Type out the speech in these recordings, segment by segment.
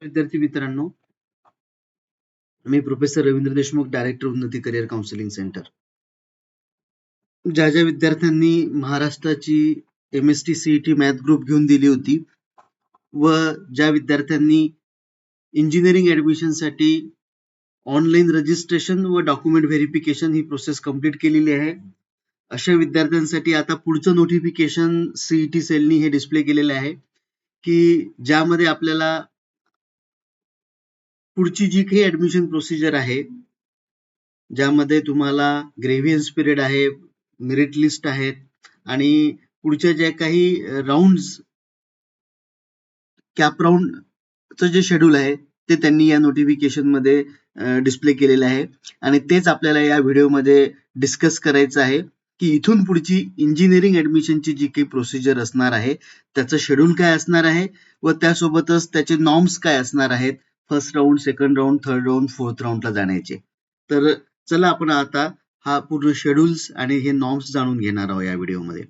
विद्यार्थी मित्रांनो, मी professor Ravindra Deshmukh, director उन्नती करिअर काउन्सिलिंग सेंटर. ज्या विद्यार्थ्यांनी महाराष्ट्राची MST CET मॅथ ग्रुप घेऊन दिली होती व ज्या विद्यार्थ्यांनी इंजिनिअरिंग ऍडमिशनसाठी ऑनलाईन रजिस्ट्रेशन व डॉक्युमेंट व्हेरिफिकेशन ही प्रोसेस कंप्लीट केलेली आहे, अशा विद्यार्थ्यांसाठी आता पुढचं नोटिफिकेशन CET सेलनी हे डिस्प्ले केलेलं आहे की ज्यामध्ये आपल्याला पुढची जी काही ऍडमिशन प्रोसिजर आहे, ज्यामध्ये तुम्हाला ग्रेव्हियन्स पिरियड आहे, मेरिट लिस्ट आहेत आणि पुढच्या ज्या काही राऊंड्स, कॅप राऊंडचं जे शेड्यूल आहे ते त्यांनी या नोटिफिकेशन मध्ये डिस्प्ले केलेलं आहे आणि तेच आपल्याला या व्हिडिओमध्ये डिस्कस करायचं आहे की इथून पुढची इंजिनिअरिंग ऍडमिशनची जी काही प्रोसिजर असणार आहे त्याचं शेड्यूल काय असणार आहे व त्यासोबतच त्याचे नॉर्म्स काय असणार आहेत, first round, second round, third round, fourth राऊंडला जाण्याचे. तर चला आपण आता हा पूर्ण शेड्यूल्स आणि हे नॉर्म्स जाणून घेणार आहोत या व्हिडिओमध्ये.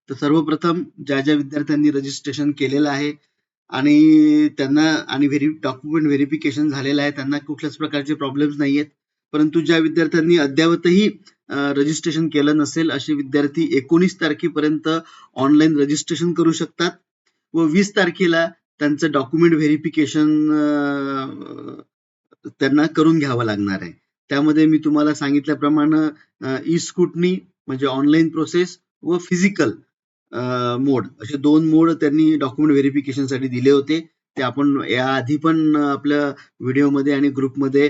तर सर्वप्रथम ज्या विद्यार्थ्यांनी रजिस्ट्रेशन केलेलं आहे आणि त्यांना आणि डॉक्युमेंट व्हेरिफिकेशन झालेलं आहे, त्यांना कुठल्याच प्रकारचे प्रॉब्लेम्स नाही आहेत. परंतु ज्या विद्यार्थ्यांनी अद्यावतही रजिस्ट्रेशन केलं नसेल असे विद्यार्थी 19 तारखेपर्यंत ऑनलाईन रजिस्ट्रेशन करू शकतात व 20 तारखेला त्यांचं डॉक्युमेंट व्हेरिफिकेशन त्यांना करून घ्यावं लागणार आहे. त्यामध्ये मी तुम्हाला सांगितल्याप्रमाणे ई स्क्रुटनी म्हणजे ऑनलाईन प्रोसेस व फिजिकल मोड असे 2 मोड त्यांनी डॉक्युमेंट व्हेरिफिकेशनसाठी दिले होते. ते आपण याआधी पण आपल्या व्हिडिओमध्ये आणि ग्रुपमध्ये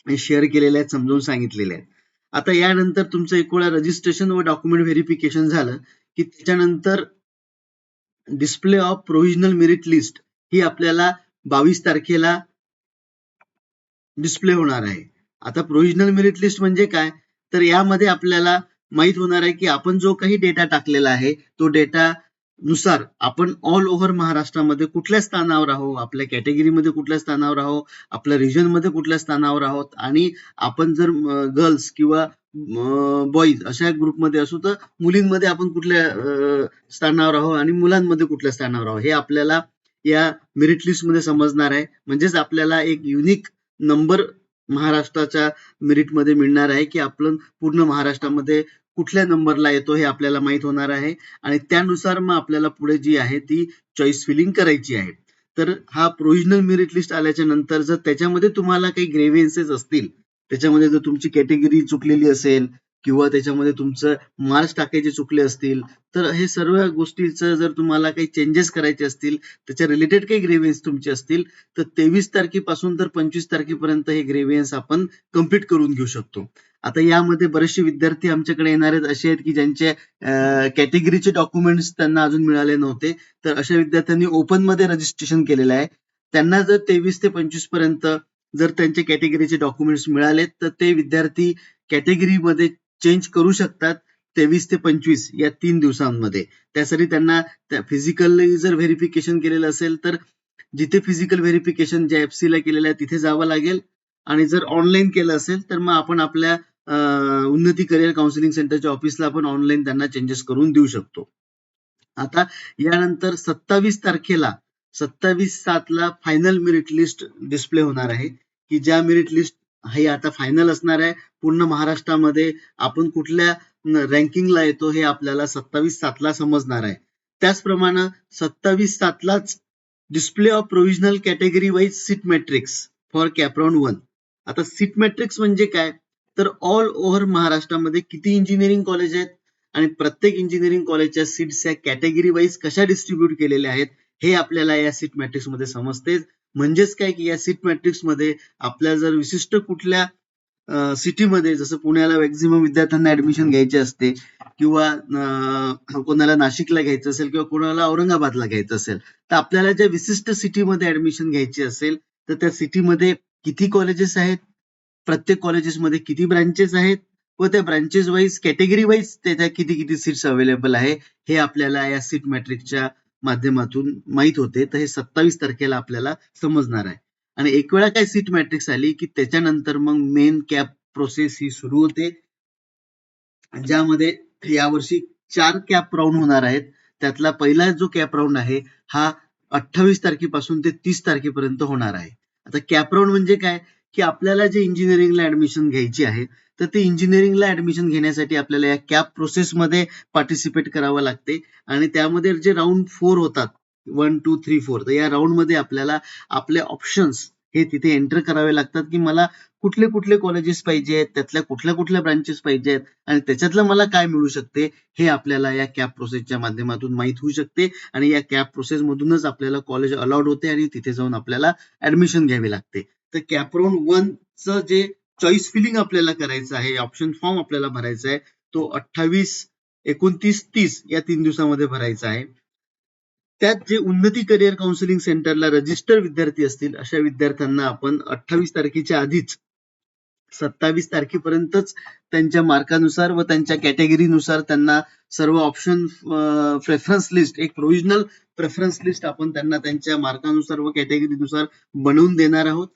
शेअर केलेले आहेत, समजावून सांगितलेले आहेत. आता यानंतर तुमचं एक वेळा रजिस्ट्रेशन व डॉक्युमेंट व्हेरिफिकेशन झालं की त्याच्यानंतर display of provisional merit list ही आपल्याला 22 तारखेला डिस्प्ले होणार आहे. आता प्रोव्हिजनल मेरिट लिस्ट म्हणजे काय, तर यामध्ये आपल्याला माहित होणार आहे की आपण जो काही डेटा टाकलेला आहे तो डेटा नुसार आपण ऑल ओव्हर महाराष्ट्रामध्ये कुठल्या स्थानावर आहोत, आपल्या कॅटेगरीमध्ये कुठल्या स्थानावर आहोत, आपल्या रिजनमध्ये कुठल्या स्थानावर आहोत आणि आपण जर गर्ल्स किंवा बॉईज अशा ग्रुपमध्ये असू तर मुलींमध्ये आपण कुठल्या स्थानावर आहोत आणि मुलांमध्ये कुठल्या स्थानावर आहोत हे आपल्याला या मेरिट लिस्टमध्ये समजणार आहे. म्हणजेच आपल्याला एक युनिक नंबर महाराष्ट्राच्या मेरिटमध्ये मिळणार आहे की आपण पूर्ण महाराष्ट्रामध्ये कुठल्या नंबरला येतो हे आपल्याला माहित होणार आहे आणि त्यानुसार मग आपल्याला पुढे जी आहे ती चॉईस फिलिंग करायची आहे. तर हा प्रोव्हिजनल मेरिट लिस्ट आल्याच्या नंतर जर त्याच्यामध्ये तुम्हाला काही ग्रेव्हियन्सेस असतील, त्याच्यामध्ये जर तुमची कॅटेगरी चुकलेली असेल किंवा त्याच्यामध्ये तुमचं मार्क्स टाकायचे चुकले असतील, तर हे सर्व गोष्टीचं जर तुम्हाला काही चेंजेस करायचे असतील, त्याच्या रिलेटेड काही ग्रेव्हियन्स तुमचे असतील तर 23 तारखेपासून तर 25 तारखेपर्यंत हे ग्रेव्हियन्स आपण कम्प्लीट करून घेऊ शकतो. आता यामध्ये बरेचसे विद्यार्थी आमच्याकडे येणार आहेत असे आहेत की ज्यांचे कॅटेगरीचे डॉक्युमेंट्स त्यांना अजून मिळाले नव्हते, तर अशा विद्यार्थ्यांनी ओपन मध्ये रजिस्ट्रेशन केलेलं आहे. त्यांना जर 23 ते 25 पर्यंत जर त्यांचे कॅटेगरीचे डॉक्युमेंट्स मिळाले तर ते विद्यार्थी कॅटेगरीमध्ये चेंज करू शकतात 23 ते 25 या 3 दिवसांमध्ये. त्यासाठी त्यांना फिजिकली जर व्हेरिफिकेशन केलेलं असेल तर जिथे फिजिकल व्हेरिफिकेशन ज्या FC ला केलेलं आहे तिथे जावं लागेल आणि जर ऑनलाईन केलं असेल तर मग आपण आपल्या उन्नती करिअर काउन्सिलिंग सेंटरच्या ऑफिसला आपण ऑनलाईन त्यांना चेंजेस करून देऊ शकतो. आता यानंतर 27 तारखेला 27/7 फायनल मेरिट लिस्ट डिस्प्ले होणार आहे की ज्या मेरिट लिस्ट हे आता फायनल असणार आहे. पूर्ण महाराष्ट्रामध्ये आपण कुठल्या रँकिंगला येतो हे आपल्याला 27/7 समजणार आहे. त्याचप्रमाणे 27/7 display of provisional category wise seat matrix for कॅपराऊंड 1. आता सीट मॅट्रिक्स म्हणजे काय, तर ऑल ओव्हर महाराष्ट्रामध्ये किती इंजिनिअरिंग कॉलेज आहेत आणि प्रत्येक इंजिनिअरिंग कॉलेजच्या सीट्स या कॅटेगरी वाईज कशा डिस्ट्रीब्यूट केलेल्या आहेत हे आपल्याला या सीट मॅट्रिक्स मध्ये समजते. म्हणजेच काय की या सीट मॅट्रिक्स मध्ये आपल्याला जर विशिष्ट कुठल्या सिटीमध्ये, जसं पुण्याला मॅक्झिमम विद्यार्थ्यांना ऍडमिशन घ्यायचे असते किंवा कोणाला नाशिकला घ्यायचं असेल किंवा कोणाला औरंगाबादला घ्यायचं असेल, तर आपल्याला ज्या विशिष्ट सिटीमध्ये ऍडमिशन घ्यायची असेल तर त्या सिटीमध्ये किती कॉलेजेस आहेत, प्रत्येक कॉलेजेसमध्ये किती ब्रांचेस आहेत व त्या ब्रांचेस वाईज कॅटेगरी वाईज त्याच्या किती किती सीट्स अवेलेबल आहे हे आपल्याला या सीट मॅट्रिक्सच्या माध्यमातून माहित होते. तर हे 27 तारखेला आपल्याला समजणार आहे. आणि एक वेळा काय सीट मॅट्रिक्स आली की त्याच्यानंतर मग मेन कॅप प्रोसेस ही सुरू होते, ज्यामध्ये यावर्षी 4 कॅप राऊंड होणार आहेत. त्यातला पहिला जो कॅप राऊंड आहे हा 28 तारखेपासून ते 30 तारखेपर्यंत होणार आहे. आता कॅपराऊंड म्हणजे काय, की आपल्याला जे इंजिनिअरिंगला ऍडमिशन घ्यायची आहे, तर ते इंजिनिअरिंगला ऍडमिशन घेण्यासाठी आपल्याला या कॅप प्रोसेसमध्ये पार्टिसिपेट करावं लागते आणि त्यामध्ये जे राऊंड 4 होतात, 1, 2, 3, 4, तर या राऊंडमध्ये आपल्याला आपले ऑप्शन्स हे तिथे एंटर करावे लागतात, की मला कुठले कुठले कॉलेजेस पाहिजेत, त्यातल्या कुठल्या कुठल्या ब्रांचेस पाहिजेत आणि त्याच्यातलं मला काय मिळू शकते, हे आपल्याला या कॅप प्रोसेसच्या माध्यमातून माहीत होऊ शकते आणि या कॅप प्रोसेस मधूनच आपल्याला कॉलेज अलॉट होते आणि तिथे जाऊन आपल्याला ऍडमिशन घ्यावी लागते. तर कॅपराऊंड 1 चं जे चॉईस फिलिंग आपल्याला करायचं आहे, ऑप्शन फॉर्म आपल्याला भरायचा आहे, तो 28, 29, 30 या 3 दिवसामध्ये भरायचा आहे. त्यात जे उन्नती करिअर काउन्सिलिंग सेंटरला रजिस्टर विद्यार्थी असतील अशा विद्यार्थ्यांना आपण 28 तारखेच्या आधीच 27 तारखेपर्यंतच त्यांच्या मार्कानुसार व त्यांच्या कॅटेगरीनुसार त्यांना सर्व ऑप्शन प्रेफरन्स लिस्ट, एक प्रोव्हिजनल प्रेफरन्स लिस्ट आपण त्यांना त्यांच्या मार्कानुसार व कॅटेगरीनुसार बनवून देणार आहोत.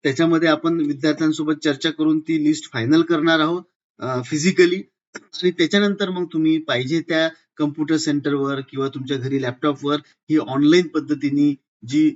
त्याच्यामध्ये आपण विद्यार्थ्यांसोबत चर्चा करून ती लिस्ट फायनल करणार आहोत फिजिकली आणि त्याच्यानंतर मग तुम्ही पाहिजे त्या कम्प्युटर सेंटरवर किंवा तुमच्या घरी लॅपटॉपवर ही ऑनलाईन पद्धतीने जी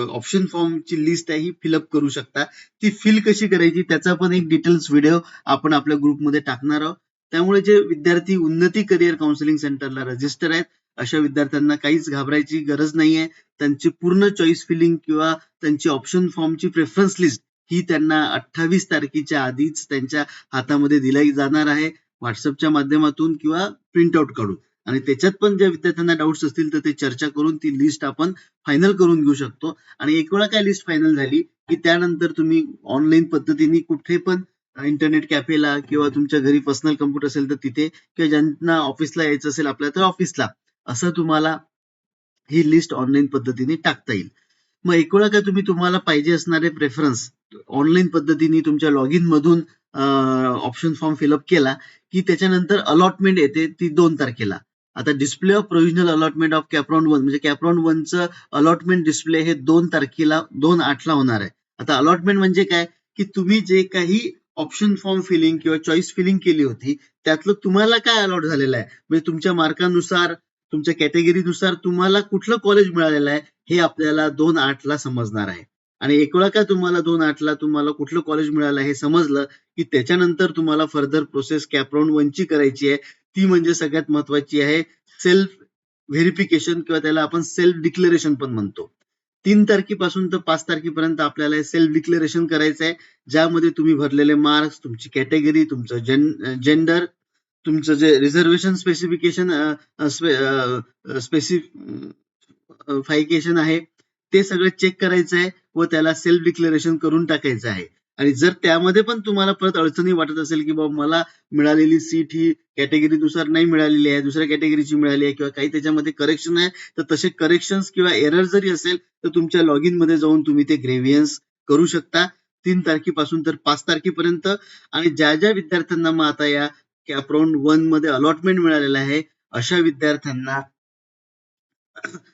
ऑप्शन फॉर्मची लिस्ट आहे ही फिलअप करू शकता. ती फिल कशी करायची त्याचा पण एक डिटेल्स व्हिडिओ आपण आपल्या ग्रुपमध्ये टाकणार आहोत. त्यामुळे जे विद्यार्थी उन्नती करिअर काउन्सिलिंग सेंटरला रजिस्टर आहेत अशा विद्यार्थ्यांना काहीच घाबरायची गरज नाहीये. त्यांची पूर्ण चॉईस फिलिंग किंवा त्यांची ऑप्शन फॉर्मची प्रेफरन्स लिस्ट ही त्यांना 28 तारखेच्या आधीच त्यांच्या हातामध्ये दिली जाणार आहे, व्हॉट्सअपच्या माध्यमातून किंवा प्रिंटआउट काढून. आणि त्याच्यात पण ज्या विद्यार्थ्यांना डाऊट्स असतील तर ते चर्चा करून ती लिस्ट आपण फायनल करून घेऊ शकतो. आणि एक वेळा काय लिस्ट फायनल झाली की त्यानंतर तुम्ही ऑनलाईन पद्धतीने कुठे पण इंटरनेट कॅफेला किंवा तुमच्या घरी पर्सनल कम्प्युटर असेल तर तिथे किंवा ज्यांना ऑफिसला यायचं असेल आपल्याला तर ऑफिसला असं तुम्हाला ही लिस्ट ऑनलाईन पद्धतीने टाकता येईल. मग एक वेळा काय तुम्हाला पाहिजे असणारे प्रेफरन्स ऑनलाईन पद्धतीने तुमच्या लॉग इन मधून ऑप्शन फॉर्म फिलअप केला की त्याच्यानंतर अलॉटमेंट येते ती 2 तारखेला. आता display of provisional allotment of CAP round 1 म्हणजे कॅपराऊंड 1 चं अलॉटमेंट डिस्प्ले हे 2 तारखेला 2/8 होणार आहे. आता अलॉटमेंट म्हणजे काय, की तुम्ही जे काही ऑप्शन फॉर्म फिलिंग किंवा चॉईस फिलिंग केली होती त्यातलं तुम्हाला काय अलॉट झालेलं आहे, म्हणजे तुमच्या मार्कानुसार तुमच्या कॅटेगरीनुसार तुम्हाला कुठलं कॉलेज मिळालेलं आहे हे आपल्याला 2/8 समजणार आहे. आणि एक वेळा का तुम्हाला 2/8 तुम्हाला कुठलं कॉलेज मिळालं हे समजलं की त्याच्यानंतर तुम्हाला फर्दर प्रोसेस कॅपराऊंड 1 ची करायची आहे. ती म्हणजे सगळ्यात महत्वाची आहे सेल्फ व्हेरिफिकेशन किंवा त्याला आपण सेल्फ डिक्लेरेशन पण म्हणतो. 3 तारखेपासून तर 5 तारखेपर्यंत आपल्याला सेल्फ डिक्लेरेशन करायचं आहे, ज्यामध्ये तुम्ही भरलेले मार्क्स, तुमची कॅटेगरी, तुमचं जेंडर, तुमचं जे रिझर्वेशन स्पेसिफिकेशन स्पेसिफिकेशन आहे ते सगळं चेक करायचं आहे व त्याला सेल्फ डिक्लेरेशन करून टाकायचं आहे. आणि जर त्यामध्ये पण तुम्हाला परत अडचणी वाटत असेल की बाबा मला मिळालेली सीट ही कॅटेगरीनुसार नाही मिळालेली आहे, दुसऱ्या कॅटेगरीची मिळाली आहे किंवा काही त्याच्यामध्ये करेक्शन आहे, तर तसे करेक्शन्स किंवा एरर जरी असेल तर तुमच्या लॉग इन मध्ये जाऊन तुम्ही ते ग्रेव्हियन्स करू शकता 3 तारखेपासून तर 5 तारखेपर्यंत. आणि ज्या ज्या विद्यार्थ्यांना मग आता या कॅपराऊंड 1 मध्ये अलॉटमेंट मिळालेलं आहे अशा विद्यार्थ्यांना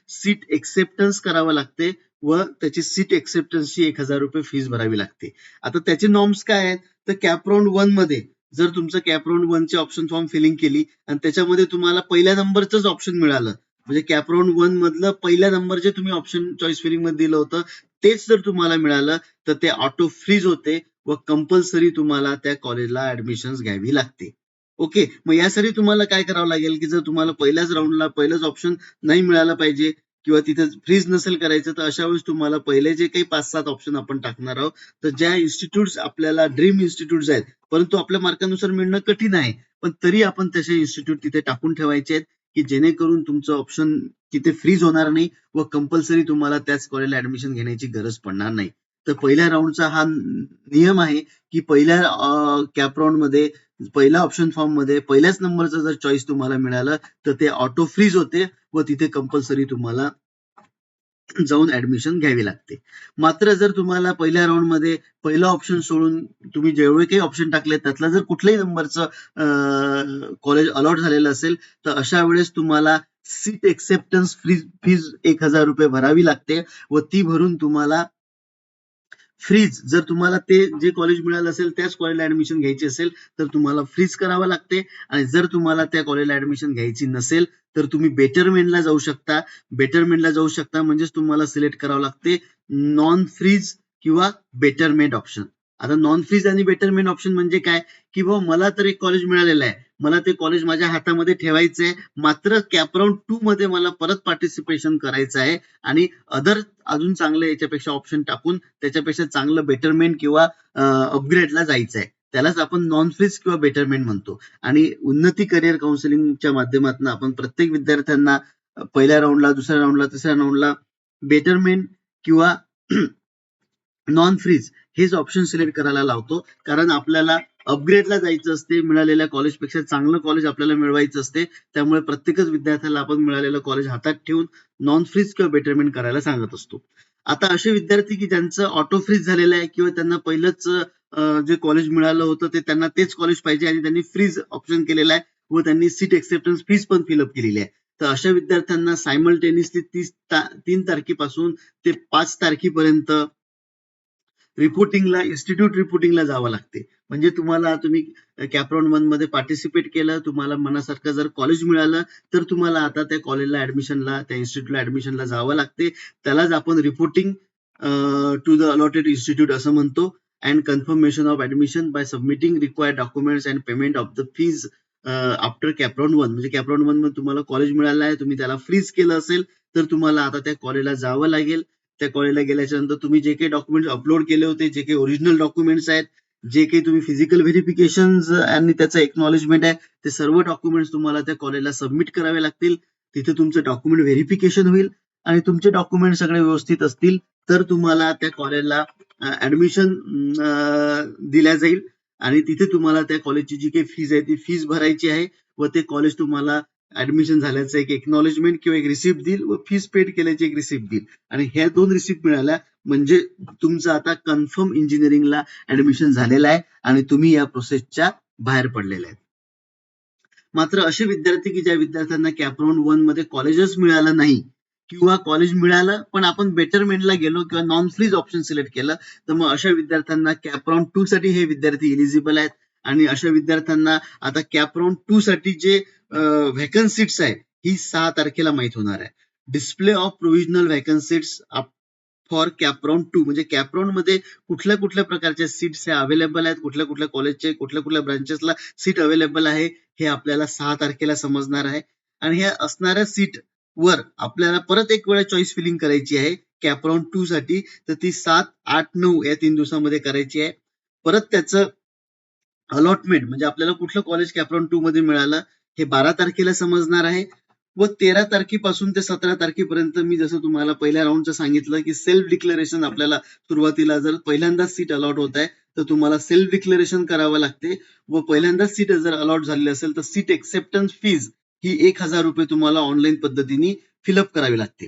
सीट एक्सेप्टन्स करावं लागते व त्याची सीट एक्सेप्टन्सची 1,000 रुपये फीस भरावी लागते. आता त्याचे नॉर्म्स काय आहेत, तर कॅपराऊंड 1 मध्ये जर तुमचं कॅपराऊंड 1 चे ऑप्शन फॉर्म फिलिंग केली आणि त्याच्यामध्ये तुम्हाला पहिल्या नंबरच ऑप्शन मिळालं, म्हणजे कॅपराऊंड 1 मधलं पहिल्या नंबरचे तुम्ही ऑप्शन चॉईस फिलिंग मध्ये दिलं होतं तेच जर तुम्हाला मिळालं तर ते ऑटो फ्रीज होते व कंपल्सरी तुम्हाला त्या कॉलेजला ऍडमिशन घ्यावी लागते. ओके, मग यासाठी तुम्हाला काय करावं लागेल, की जर तुम्हाला पहिल्याच राऊंडला पहिलंच ऑप्शन नाही मिळालं पाहिजे किंवा तिथे फ्रीज नसेल करायचं तर अशा वेळेस तुम्हाला पहिले जे काही 5-7 ऑप्शन आपण टाकणार आहोत, तर ज्या इन्स्टिट्यूट्स आपल्याला ड्रीम इन्स्टिट्यूट्स आहेत परंतु आपल्या मार्कानुसार मिळणं कठीण आहे, पण तरी आपण तसे इन्स्टिट्यूट तिथे टाकून ठेवायचे आहेत की जेणेकरून तुमचं ऑप्शन तिथे फ्रीज होणार नाही व कंपल्सरी तुम्हाला त्याच कॉलेजला ऍडमिशन घेण्याची गरज पडणार नाही. तर पहिल्या राऊंडचा हा नियम आहे की पहिल्या कॅपराऊंड मध्ये पहिल्या ऑप्शन फॉर्म मध्ये पहिल्याच नंबरचं जर चॉईस तुम्हाला मिळालं तर ते ऑटो फ्रीज होते व तिथे कंपल्सरी तुम्हाला जाऊन ऍडमिशन घ्यावी लागते. मात्र जर तुम्हाला पहिल्या राऊंड मध्ये पहिलं ऑप्शन सोडून तुम्ही जेवढे काही ऑप्शन टाकले त्यातला जर कुठल्याही नंबरचं कॉलेज अलॉट झालेलं असेल तर अशा वेळेस तुम्हाला सीट एक्सेप्टन्स फीज 1,000 रुपये भरावी लागते व ती भरून तुम्हाला फ्रीज, जर तुम्हाला ते जे कॉलेज मिळालं असेल त्याच कॉलेजला ऍडमिशन घ्यायची असेल तर तुम्हाला फ्रीज करावं लागते आणि जर तुम्हाला त्या कॉलेजला ऍडमिशन घ्यायची नसेल तर तुम्ही बेटरमेंटला जाऊ शकता. बेटरमेंटला जाऊ शकता म्हणजेच तुम्हाला सिलेक्ट करावं लागते नॉन फ्रीज किंवा बेटरमेंट ऑप्शन. आता नॉन फ्रीज आणि बेटरमेंट ऑप्शन म्हणजे काय, की बाबा मला तर एक कॉलेज मिळालेलं आहे, मला ते कॉलेज माझ्या हातामध्ये ठेवायचं आहे, मात्र कॅपराऊंड 2 मध्ये मला परत पार्टिसिपेशन करायचं आहे आणि अदर अजून चांगलं याच्यापेक्षा ऑप्शन टाकून त्याच्यापेक्षा चांगलं बेटरमेंट किंवा अपग्रेडला जायचं आहे. त्यालाच आपण नॉन फ्रीज किंवा बेटरमेंट म्हणतो. आणि उन्नती करिअर काउन्सिलिंगच्या माध्यमातून आपण प्रत्येक विद्यार्थ्यांना पहिल्या राऊंडला, दुसऱ्या राऊंडला, तिसऱ्या राऊंडला बेटरमेंट किंवा नॉन फ्रीज हेच ऑप्शन सिलेक्ट करायला लावतो. कारण आपल्याला अपग्रेडला जायचं असते, मिळालेल्या कॉलेजपेक्षा चांगलं कॉलेज आपल्याला मिळवायचं असते. त्यामुळे प्रत्येकच विद्यार्थ्याला आपण मिळालेलं कॉलेज हातात ठेवून नॉन फ्रीज किंवा बेटरमेंट करायला सांगत असतो. आता असे विद्यार्थी की ज्यांचं ऑटो फ्रीज झालेलं आहे किंवा त्यांना पहिलंच जे कॉलेज मिळालं होतं ते त्यांना तेच कॉलेज पाहिजे आणि त्यांनी फ्रीज ऑप्शन केलेला आहे व त्यांनी सीट एक्सेप्टन्स फीज पण फिलअप केलेली आहे. तर अशा विद्यार्थ्यांना सायमल्टेनियसली 3 तारखेपासून ते 5 तारखेपर्यंत इन्स्टिट्यूट रिपोर्टिंगला जावं लागते. म्हणजे तुम्ही कॅपराऊंड 1 मध्ये पार्टिसिपेट केलं, तुम्हाला मनासारखं जर कॉलेज मिळालं तर तुम्हाला आता त्या कॉलेजला ऍडमिशनला, त्या इन्स्टिट्यूटला ऍडमिशनला जावं लागते. त्यालाच आपण reporting to the allotted institute असं म्हणतो. And confirmation of admission by submitting required documents and payment of the fees after CAP round 1. म्हणजे कॅपराऊंड 1 मध्ये तुम्हाला कॉलेज मिळालं आहे, तुम्ही त्याला फ्रीज केलं असेल तर तुम्हाला आता त्या कॉलेजला जावं लागेल. त्या कॉलेजला गेल्याच्या नंतर तुम्ही जे काही डॉक्युमेंट्स अपलोड केले होते, जे काही ओरिजिनल डॉक्युमेंट्स आहेत, जे काही तुम्ही फिजिकल व्हेरिफिकेशन आणि त्याचं एक्नॉलेजमेंट आहे, ते सर्व डॉक्युमेंट्स तुम्हाला त्या कॉलेजला सबमिट करावे लागतील. तिथे तुमचं डॉक्युमेंट व्हेरिफिकेशन होईल आणि तुमचे डॉक्युमेंट सगळे व्यवस्थित असतील तर तुम्हाला त्या कॉलेजला ऍडमिशन दिल्या जाईल आणि तिथे तुम्हाला त्या कॉलेजची जी काही फीज आहे ती फीज भरायची आहे व ते कॉलेज तुम्हाला ऍडमिशन झाल्याचं एक एक्नॉलेजमेंट किंवा एक रिसिप्ट देईल व फीज पेड केल्याची एक रिसिप्ट देईल. आणि ह्या 2 रिसिप्ट मिळाल्या म्हणजे तुमचं आता कन्फर्म इंजिनिअरिंगला ऍडमिशन झालेलं आहे आणि तुम्ही या प्रोसेसच्या बाहेर पडलेले आहेत. मात्र असे विद्यार्थी की ज्या विद्यार्थ्यांना कॅपराऊंड 1 मध्ये कॉलेजच मिळालं नाही किंवा कॉलेज मिळालं पण आपण बेटरमेंटला गेलो किंवा नॉन फ्रीज ऑप्शन सिलेक्ट केलं तर मग अशा विद्यार्थ्यांना कॅपराऊंड 2 साठी हे विद्यार्थी एलिजिबल आहेत. आणि अशा विद्यार्थ्यांना आता कॅपराऊंड 2 साठी जे व्हॅकन्सीट्स आहे ही 6 तारखेला माहित होणार आहे. Display of provisional vacancies for CAP round 2 म्हणजे कॅपराऊंड मध्ये कुठल्या कुठल्या प्रकारच्या सीट्स ह्या अवेलेबल आहेत, कुठल्या कुठल्या कॉलेजचे कुठल्या कुठल्या ब्रांचेसला सीट अवेलेबल आहे हे आपल्याला 6 तारखेला समजणार आहे. आणि ह्या असणाऱ्या सीट वर आपल्याला परत एक वेळा चॉईस फिलिंग करायची आहे कॅपराऊंड 2 साठी. तर ती 7, 8, 9 या 3 दिवसामध्ये करायची आहे. परत त्याचं अलॉटमेंट म्हणजे आपल्याला कुठलं कॉलेज कॅपराऊंड 2 मध्ये मिळालं हे 12 तारखेला समजणार आहे. व 13 तारखेपासून ते 17 तारखेपर्यंत मी जसं तुम्हाला पहिल्या राऊंडचं सांगितलं की सेल्फ डिक्लेरेशन आपल्याला सुरुवातीला जर पहिल्यांदाच सीट अलॉट होत आहे तर तुम्हाला सेल्फ डिक्लेरेशन करावं लागते व पहिल्यांदाच सीट जर अलॉट झाली असेल तर सीट एक्सेप्टन्स फीज ही 1,000 रुपये तुम्हाला ऑनलाईन पद्धतीने फिलअप करावी लागते.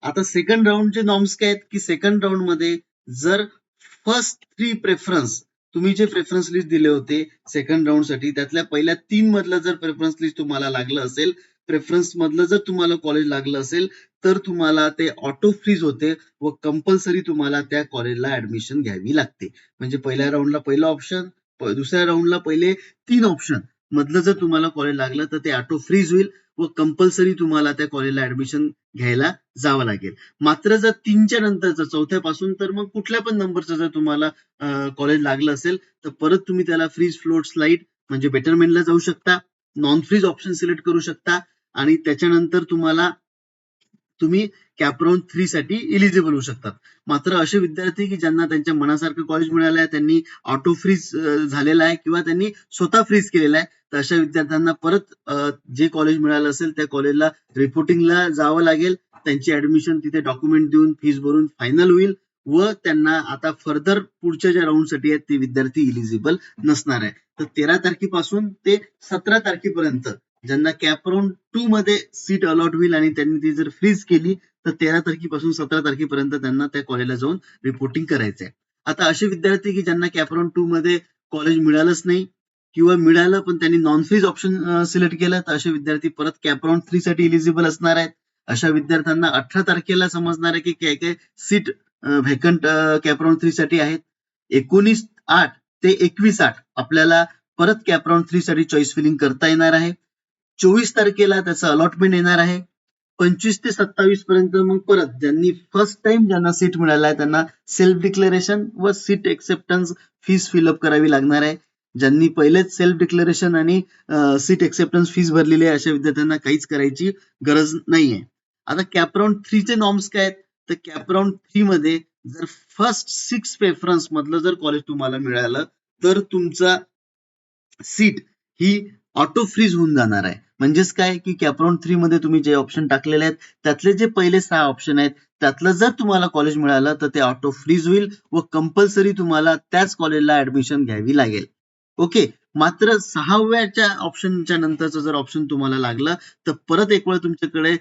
आता सेकंड राऊंडचे नॉर्म्स काय आहेत की सेकंड राऊंड मध्ये जर फर्स्ट 3 प्रेफरन्स तुम्ही जे प्रेफरन्स लिस्ट दिले होते सेकंड राऊंड साठी त्यातल्या पहिल्या 3 मधलं जर प्रेफरन्स लिस्ट तुम्हाला लागलं असेल, प्रेफरन्स मधलं जर तुम्हाला कॉलेज लागलं असेल तर तुम्हाला ते ऑटो फ्रीज होते व कंपल्सरी तुम्हाला त्या कॉलेजला ऍडमिशन घ्यावी लागते. म्हणजे पहिल्या राऊंडला पहिलं ऑप्शन, दुसऱ्या राऊंडला पहिले 3 ऑप्शन मधलं जर तुम्हाला कॉलेज लागलं तर ते ऑटो फ्रीज होईल व कंपल्सरी तुम्हाला त्या कॉलेजला ऍडमिशन घ्यायला जावं लागेल. मात्र जर 3च्या नंतरचं चौथ्यापासून तर मग कुठल्या पण नंबरचं जर तुम्हाला कॉलेज लागलं असेल तर परत तुम्ही त्याला फ्रीज फ्लोट स्लाइड म्हणजे बेटरमेंटला जाऊ शकता, नॉन फ्रीज ऑप्शन सिलेक्ट करू शकता आणि त्याच्यानंतर तुम्ही कॅपराऊंड 3 साठी इलिजिबल होऊ शकतात. मात्र असे विद्यार्थी की ज्यांना त्यांच्या मनासारखं कॉलेज मिळालं आहे, त्यांनी ऑटो फ्रीज झालेला आहे किंवा त्यांनी स्वतः फ्रीज केलेला आहे तर अशा विद्यार्थ्यांना परत जे कॉलेज मिळालं असेल त्या कॉलेजला रिपोर्टिंगला जावं लागेल. त्यांची ऍडमिशन तिथे डॉक्युमेंट देऊन फीस भरून फायनल होईल व त्यांना आता फर्दर पुढच्या ज्या राऊंडसाठी आहेत ते विद्यार्थी इलिजिबल नसणार आहे. तर 13 तारखेपासून ते 17 तारखेपर्यंत ज्यांना कॅपराऊंड 2 मध्ये सीट अलॉट होईल आणि त्यांनी ती जर फ्रीज केली तर 13 तारखेपासून 17 तारखेपर्यंत त्यांना त्या कॉलेजला जाऊन रिपोर्टिंग करायचं आहे. आता असे विद्यार्थी की ज्यांना कॅपराऊंड 2 मध्ये कॉलेज मिळालंच नाही किंवा मिळालं पण त्यांनी नॉन फ्रीज ऑप्शन सिलेक्ट केलं तर असे विद्यार्थी परत कॅपराऊंड 3 साठी इलिजिबल असणार आहेत. अशा विद्यार्थ्यांना 18 तारखेला समजणार आहे की काय काय सीट व्हॅकंट कॅपराऊंड 3 साठी आहेत. 19/8 ते 21/8 आपल्याला परत कॅपराऊंड 3 साठी चॉईस फिलिंग करता येणार आहे. 24 तारखेला त्याचं अलॉटमेंट येणार आहे. 25 ते 27 पर्यंत मग परत ज्यांनी फर्स्ट टाइम ज्यांना सीट मिळाला आहे त्यांना सेल्फ डिक्लेरेशन व सीट एक्सेप्टन्स फीस फिलअप करावी लागणार आहे. ज्यांनी पहिलेच सेल्फ डिक्लेरेशन आणि सीट एक्सेप्टन्स फीस भरलेली आहे अशा विद्यार्थ्यांना काहीच करायची गरज नाहीये. आता कॅपराऊंड 3 चे नॉर्म्स काय आहेत? तर कॅपराऊंड 3 मध्ये जर फर्स्ट 6 प्रेफरन्स मधलं जर कॉलेज तुम्हाला मिळालं तर तुमचा सीट ही ऑटो फ्रीज होऊन जाणार आहे. म्हणजेच काय की कॅपराऊंड 3 मध्ये तुम्ही जे ऑप्शन टाकलेले आहेत त्यातले जे पहिले 6 ऑप्शन आहेत त्यातलं जर तुम्हाला कॉलेज मिळालं तर ते ऑटो फ्रीज होईल व कंपल्सरी तुम्हाला त्याच कॉलेजला ऍडमिशन घ्यावी लागेल. ओके. मात्र 6व्याच्या ऑप्शनच्या नंतरचं जर ऑप्शन तुम्हाला लागलं तर परत एक वेळ तुमच्याकडे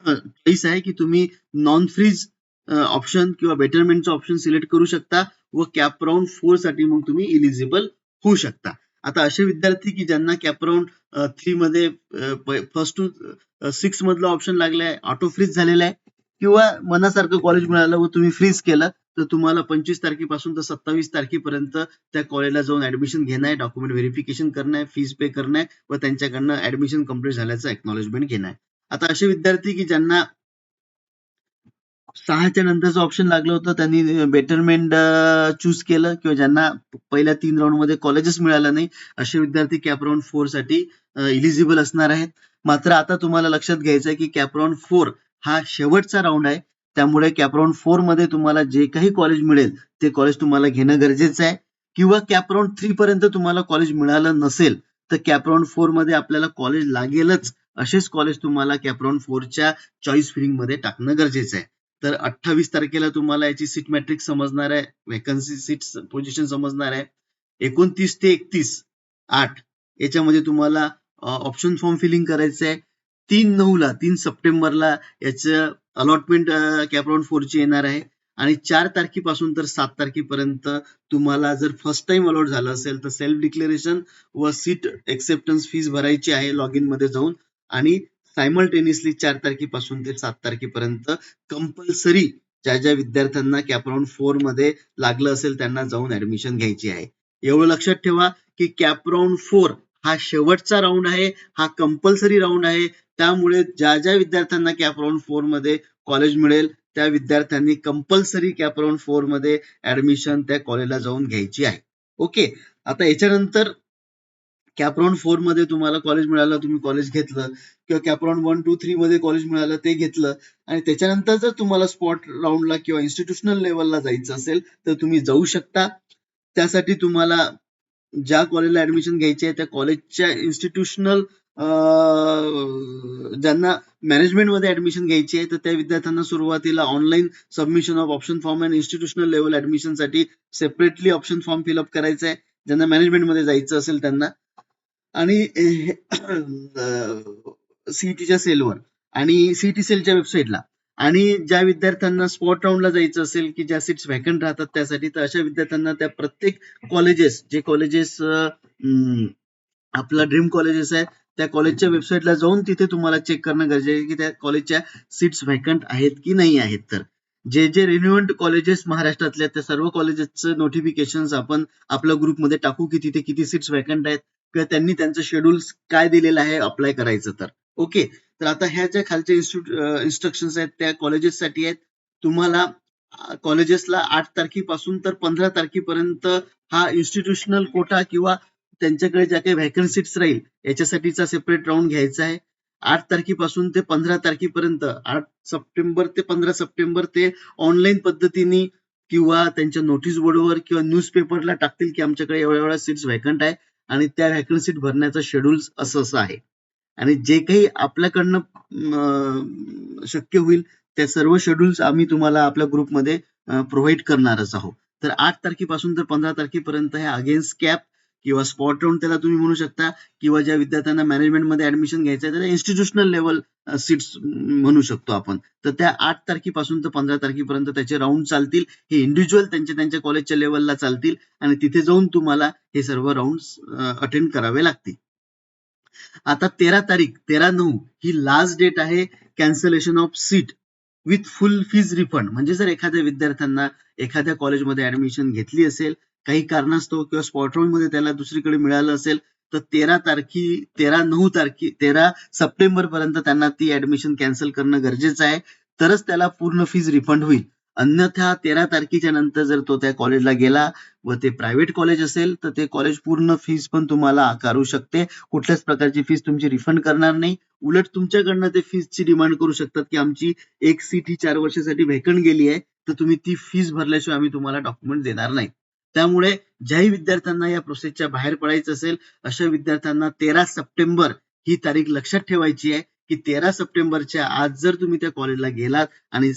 चॉईस आहे की तुम्ही नॉन फ्रीज ऑप्शन किंवा बेटरमेंटचा ऑप्शन सिलेक्ट करू शकता व कॅपराऊंड 4 साठी मग तुम्ही इलिजिबल होऊ शकता. आता असे विद्यार्थी की ज्यांना कॅपराऊंड 3 मध्ये फर्स्ट टू 6 मधलं ऑप्शन लागलंय, ऑटो फ्रीज झालेलं आहे किंवा मनासारखं कॉलेज मिळालं व तुम्ही फ्रीज केलं तर तुम्हाला 25 तारखेपासून तर 27 तारखेपर्यंत त्या कॉलेजला जाऊन ऍडमिशन घेणं आहे, डॉक्युमेंट व्हेरिफिकेशन करणं आहे, फीस पे करणं आहे व त्यांच्याकडनं ऍडमिशन कम्प्लीट झाल्याचं एक्नॉलेजमेंट घेणं आहे. आता असे विद्यार्थी की ज्यांना 6च्या नंतरचं ऑप्शन लागलं होतं त्यांनी बेटरमेंट चूज केलं किंवा ज्यांना पहिल्या 3 राऊंड मध्ये कॉलेजेस मिळालं नाही असे विद्यार्थी कॅपराऊंड 4 साठी इलिजिबल असणार आहेत. मात्र आता तुम्हाला लक्षात घ्यायचं आहे की कॅपराऊंड 4 हा शेवटचा राऊंड आहे. त्यामुळे कॅपराऊंड 4 मध्ये तुम्हाला जे काही कॉलेज मिळेल ते कॉलेज तुम्हाला घेणं गरजेचं आहे. किंवा कॅपराऊंड 3 पर्यंत तुम्हाला कॉलेज मिळालं नसेल तर कॅपराऊंड 4 मध्ये आपल्याला कॉलेज लागेलच असेच कॉलेज तुम्हाला कॅपराऊंड 4च्या चॉईस फिलिंग मध्ये टाकणं गरजेचं आहे. तर 28 तारखेला तुम्हाला याची सीट मॅट्रिक्स समजणार आहे, व्हॅकन्सी सीट पोझिशन समजणार आहे. 29 ते 31/8 याच्यामध्ये तुम्हाला ऑप्शन फॉर्म फिलिंग करायचं आहे. 3 सप्टेंबरला याचं अलॉटमेंट कॅपराऊंड 4 ची येणार आहे आणि 4 तारखेपासून तर 7 तारखेपर्यंत तुम्हाला जर फर्स्ट टाइम अलॉट झालं असेल तर सेल्फ डिक्लेरेशन व सीट एक्सेप्टन्स फीस भरायची आहे लॉग इन मध्ये जाऊन आणि सायमल्टेनियसली 4 तारखेपासून ते 7 तारखेपर्यंत कंपल्सरी ज्या विद्यार्थ्यांना कॅपराऊंड 4 मध्ये लागलं असेल त्यांना जाऊन ऍडमिशन घ्यायची आहे. एवढं लक्षात ठेवा की कॅपराऊंड 4 हा शेवटचा राऊंड आहे, हा कंपल्सरी राऊंड आहे. त्यामुळे ज्या विद्यार्थ्यांना कॅपराऊंड 4 मध्ये कॉलेज मिळेल त्या विद्यार्थ्यांनी कंपल्सरी कॅपराऊंड 4 मध्ये ऍडमिशन त्या कॉलेजला जाऊन घ्यायची आहे. ओके. आता याच्यानंतर कॅपराऊंड 4 मध्ये तुम्हाला कॉलेज मिळालं, तुम्ही कॉलेज घेतलं किंवा कॅपराऊंड 1, 2, 3 मध्ये कॉलेज मिळालं ते घेतलं आणि त्याच्यानंतर जर तुम्हाला स्पॉट राऊंडला किंवा इन्स्टिट्यूशनल लेवलला जायचं असेल तर तुम्ही जाऊ शकता. त्यासाठी तुम्हाला ज्या कॉलेजला ऍडमिशन घ्यायची आहे त्या कॉलेजच्या इन्स्टिट्यूशनल ज्यांना मॅनेजमेंटमध्ये ऍडमिशन घ्यायची आहे तर त्या विद्यार्थ्यांना सुरुवातीला online submission of option form आणि इन्स्टिट्यूशनल लेवल ऍडमिशनसाठी सेपरेटली ऑप्शन फॉर्म फिलअप करायचा आहे ज्यांना मॅनेजमेंटमध्ये जायचं असेल त्यांना. आणि सीईटीच्या सेलवर आणि सीईटी सेलच्या वेबसाईटला आणि ज्या विद्यार्थ्यांना स्पॉट राऊंडला जायचं असेल की ज्या सीट्स व्हॅकंट राहतात त्यासाठी तर अशा विद्यार्थ्यांना त्या प्रत्येक कॉलेजेस जे कॉलेजेस आपला ड्रीम कॉलेजेस आहे त्या कॉलेजच्या वेबसाईटला जाऊन तिथे तुम्हाला चेक करणं गरजेचं आहे की त्या कॉलेजच्या सीट्स व्हॅकंट आहेत की नाही आहेत. तर जे रिन्युअंट कॉलेजेस महाराष्ट्रातल्या त्या सर्व कॉलेजेसचं नोटिफिकेशन आपण आपल्या ग्रुपमध्ये टाकू की तिथे किती सीट्स व्हॅकंट आहेत किंवा त्यांनी त्यांचं शेड्यूल काय दिलेलं आहे अप्लाय करायचं तर. ओके. तर आता ह्या ज्या खालच्या इन्स्ट्रक्शन्स आहेत त्या कॉलेजेससाठी आहेत. तुम्हाला कॉलेजेसला 8 तारखेपासून तर 15 तारखेपर्यंत हा इन्स्टिट्यूशनल कोटा किंवा त्यांच्याकडे ज्या काही व्हॅकन्सीज राहील याच्यासाठीचा सेपरेट राऊंड घ्यायचा आहे. 8 तारखेपासून ते 15 तारखेपर्यंत 8 सप्टेंबर ते 15 सप्टेंबर ते ऑनलाईन पद्धतीने किंवा त्यांच्या नोटीस बोर्डवर किंवा न्यूजपेपरला टाकतील की आमच्याकडे एवढ्या सीट्स व्हॅकंट आहे आणि त्या व्हॅकन्सी भरण्याचं शेड्यूल असं आहे आणि जे काही आपल्याकडनं शक्य होईल त्या सर्व शेड्यूल्स आम्ही तुम्हाला आपल्या ग्रुपमध्ये प्रोव्हाइड करणारच आहोत. तर 8 तारखेपासून तर 15 तारखेपर्यंत हे अगेन्स्ट कॅप किंवा स्पॉट राऊंड त्याला तुम्ही म्हणू शकता किंवा ज्या विद्यार्थ्यांना मॅनेजमेंटमध्ये ऍडमिशन घ्यायचं आहे त्याला इन्स्टिट्यूशनल लेवल सीट्स म्हणू शकतो आपण. तर त्या 8 तारखेपासून तर 15 तारखेपर्यंत त्याचे राऊंड चालतील. हे इंडिव्हिज्युअल त्यांच्या कॉलेजच्या लेवलला चालतील आणि तिथे जाऊन तुम्हाला हे सर्व राऊंड अटेंड करावे लागतील. आता 13/9 ही लास्ट डेट आहे cancellation of seat with full fees refund. म्हणजे जर एखाद्या विद्यार्थ्यांना एखाद्या कॉलेजमध्ये ऍडमिशन घेतली असेल काही कारणास्तव किंवा स्पॉट राऊंड मध्ये त्याला दुसरीकडे मिळालं असेल तर 13 सप्टेंबर पर्यंत त्यांना ती ऍडमिशन कॅन्सल करणं गरजेचं आहे, तरच त्याला पूर्ण फीज रिफंड होईल. अन्यथा 13 तारखेच्या नंतर जर तो त्या कॉलेजला गेला व ते प्रायव्हेट कॉलेज असेल तर ते कॉलेज पूर्ण फीज पण तुम्हाला आकारू शकते. कुठल्याच प्रकारची फीज तुमची रिफंड करणार नाही. उलट तुमच्याकडनं ते फीजची डिमांड करू शकतात की आमची एक सीट ही 4 वर्षासाठी व्हेकंट गेली आहे, तर तुम्ही ती फीज भरल्याशिवाय आम्ही तुम्हाला डॉक्युमेंट देणार नाही. त्यामुळे ज्याही विद्यार्थ्यांना या प्रोसेसच्या बाहेर पडायचं असेल अशा विद्यार्थ्यांना 13 सप्टेंबर ही तारीख लक्षात ठेवायची आहे की 13 सप्टेंबरच्या आज जर तुम्ही त्या कॉलेजला गेलात आणि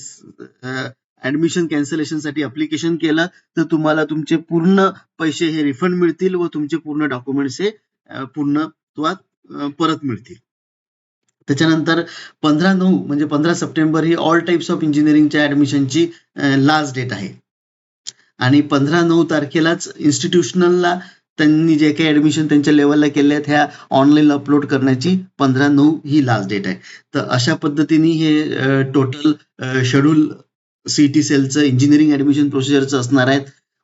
ऍडमिशन कॅन्सलेशनसाठी अप्लिकेशन केलं तर तुम्हाला तुमचे पूर्ण पैसे हे रिफंड मिळतील व तुमचे पूर्ण डॉक्युमेंट्स हे परत मिळतील. त्याच्यानंतर 15/9 म्हणजे 15 September he all types of इंजिनिअरिंगच्या ऍडमिशनची लास्ट डेट आहे. आणि 15/9 तारखेलाच इन्स्टिट्यूशनलला त्यांनी जे काही ऍडमिशन त्यांच्या लेवलला केले आहेत ह्या ऑनलाईन अपलोड करण्याची 15/9 ही लास्ट डेट आहे. तर अशा पद्धतीने हे टोटल शेड्यूल सीईटी सेलचं इंजिनिअरिंग ऍडमिशन प्रोसिजरचं असणार आहे.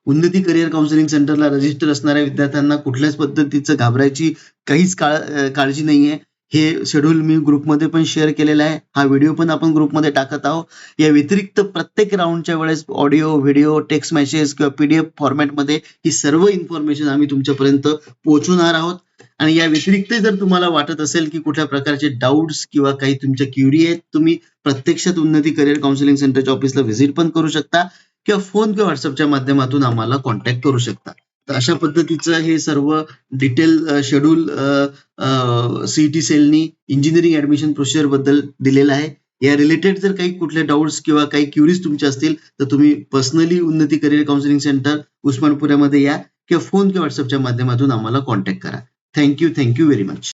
उन्नती करिअर काउन्सिलिंग सेंटरला रजिस्टर असणाऱ्या विद्यार्थ्यांना कुठल्याच पद्धतीचं घाबरायची काहीच काळजी नाहीये. हे शेड्यूल मी ग्रुपमध्ये पण शेअर केलेला आहे. हा व्हिडिओ पण आपण ग्रुपमध्ये टाकत आहोत. या व्यतिरिक्त प्रत्येक राऊंडच्या वेळेस ऑडिओ, व्हिडिओ, टेक्स्ट मेसेज किंवा पीडीएफ फॉर्मॅटमध्ये ही सर्व इन्फॉर्मेशन आम्ही तुमच्यापर्यंत पोहोचवणार आहोत. आणि या व्यतिरिक्त जर तुम्हाला वाटत असेल की कुठल्या प्रकारचे डाऊट्स किंवा काही तुमच्या क्युरी आहेत, तुम्ही प्रत्यक्षात उन्नती करिअर काउन्सिलिंग सेंटरच्या ऑफिसला व्हिजिट पण करू शकता किंवा फोन किंवा व्हॉट्सअपच्या माध्यमातून आम्हाला कॉन्टॅक्ट करू शकता. तर अशा पद्धतीचं हे सर्व डिटेल शेड्यूल सीईटी सेलनी इंजिनिअरिंग ऍडमिशन प्रोसिजर बद्दल दिलेलं आहे. या रिलेटेड जर काही कुठले डाऊट्स किंवा काही क्युरीज तुमचे असतील तर तुम्ही पर्सनली उन्नती करिअर काउन्सिलिंग सेंटर उस्मानपुऱ्यामध्ये या किंवा फोन किंवा व्हॉट्सअपच्या माध्यमातून आम्हाला कॉन्टॅक्ट करा. Thank you very much.